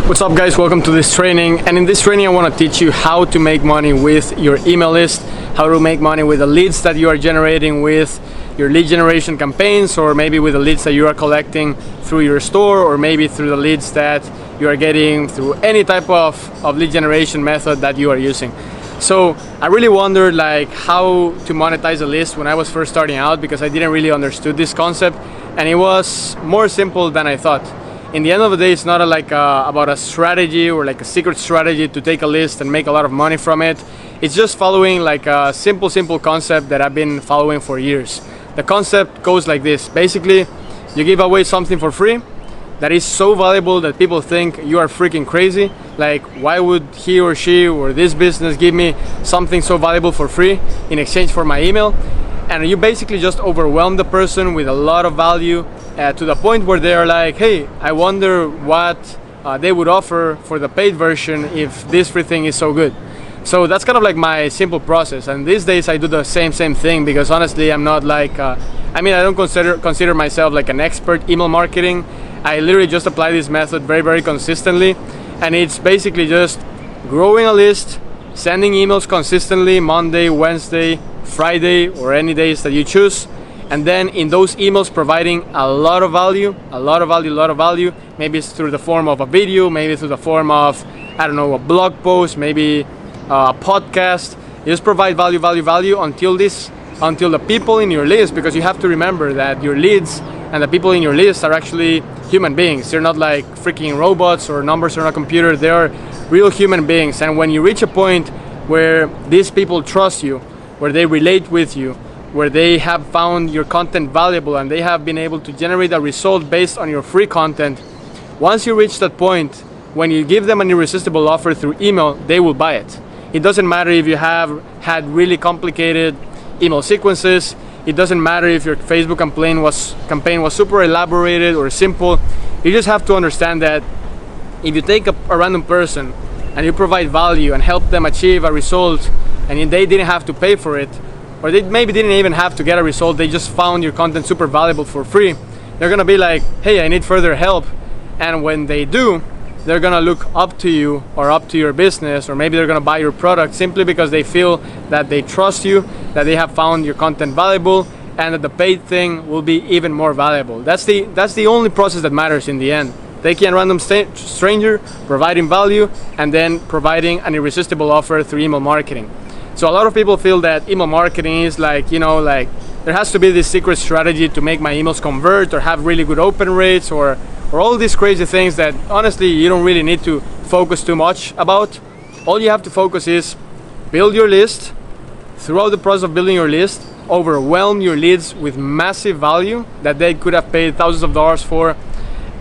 What's up guys, welcome to this training, and in this training I want to teach you how to make money with your email list, how to make money with the leads that you are generating with your lead generation campaigns, or maybe with the leads that you are collecting through your store, or maybe through the leads that you are getting through any type of lead generation method that you are using. So I really wondered like how to monetize a list when I was first starting out, because I didn't really understood this concept, and it was more simple than I thought. In the end of the day, it's not about a strategy or like a secret strategy to take a list and make a lot of money from it. It's just following like a simple concept that I've been following for years. The concept goes like this. Basically, you give away something for free that is so valuable that people think you are freaking crazy. Like, why would he or she or this business give me something so valuable for free in exchange for my email? And you basically just overwhelm the person with a lot of value to the point where they are like, hey, I wonder what they would offer for the paid version if this free thing is so good. So that's kind of like my simple process, and these days I do the same thing, because honestly I'm not like I don't consider myself like an expert email marketing. I literally just apply this method very consistently, and it's basically just growing a list, sending emails consistently Monday, Wednesday, Friday, or any days that you choose, and then in those emails providing a lot of value. Maybe it's through the form of a video, maybe through the form of, I don't know, a blog post, maybe a podcast. You just provide value until the people in your list, because you have to remember that your leads and the people in your list are actually human beings. They're not like freaking robots or numbers on a computer. They are real human beings, and when you reach a point where these people trust you, where they relate with you, where they have found your content valuable and they have been able to generate a result based on your free content, once you reach that point, when you give them an irresistible offer through email, they will buy it. It doesn't matter if you have had really complicated email sequences. It doesn't matter if your Facebook campaign was super elaborated or simple. You just have to understand that if you take a random person and you provide value and help them achieve a result, and they didn't have to pay for it, or they maybe didn't even have to get a result, they just found your content super valuable for free, they're gonna be like, hey, I need further help. And when they do, they're gonna look up to you or up to your business, or maybe they're gonna buy your product simply because they feel that they trust you, that they have found your content valuable, and that the paid thing will be even more valuable. That's the only process that matters in the end. Taking a random stranger, providing value, and then providing an irresistible offer through email marketing. So a lot of people feel that email marketing is like, like there has to be this secret strategy to make my emails convert or have really good open rates, or all these crazy things that honestly you don't really need to focus too much about. All you have to focus is build your list. Throughout the process of building your list, overwhelm your leads with massive value that they could have paid thousands of dollars for.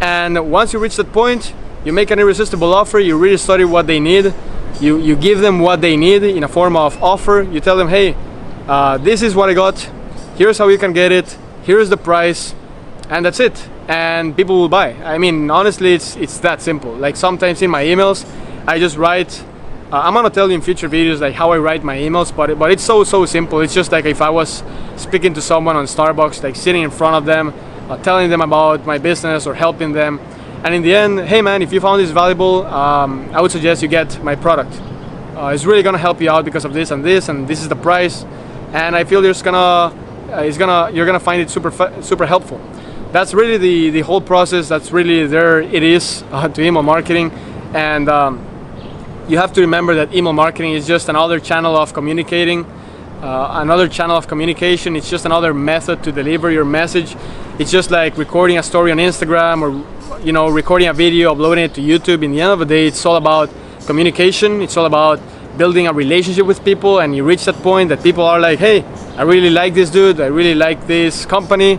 And once you reach that point, you make an irresistible offer. You really study what they need. You give them what they need in a form of offer. You tell them, hey, this is what I got. Here's how you can get it. Here's the price, and that's it. And people will buy. I mean, honestly, it's that simple. Like sometimes in my emails, I just write. I'm gonna tell you in future videos like how I write my emails, but it's so simple. It's just like if I was speaking to someone on Starbucks, like sitting in front of them, telling them about my business or helping them. And in the end, hey man, if you found this valuable, I would suggest you get my product. It's really gonna help you out because of this, and this is the price. And I feel you're gonna find it super helpful. That's really the whole process. That's really it is to email marketing. And you have to remember that email marketing is just another channel of communicating, another channel of communication. It's just another method to deliver your message. It's just like recording a story on Instagram, or recording a video, uploading it to YouTube. In the end of the day, it's all about communication. It's all about building a relationship with people, and you reach that point that people are like, hey, I really like this dude, I really like this company.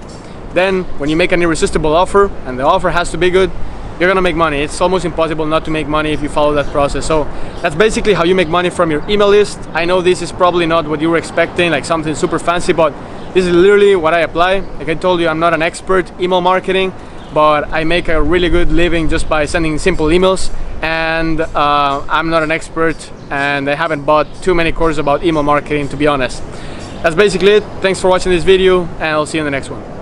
Then when you make an irresistible offer, and the offer has to be good, you're gonna make money. It's almost impossible not to make money if you follow that process. So that's basically how you make money from your email list. I know this is probably not what you were expecting, like something super fancy, but this is literally what I apply. Like I told you, I'm not an expert email marketing, but I make a really good living just by sending simple emails. And I'm not an expert, and I haven't bought too many courses about email marketing, to be honest. That's basically it. Thanks for watching this video, and I'll see you in the next one.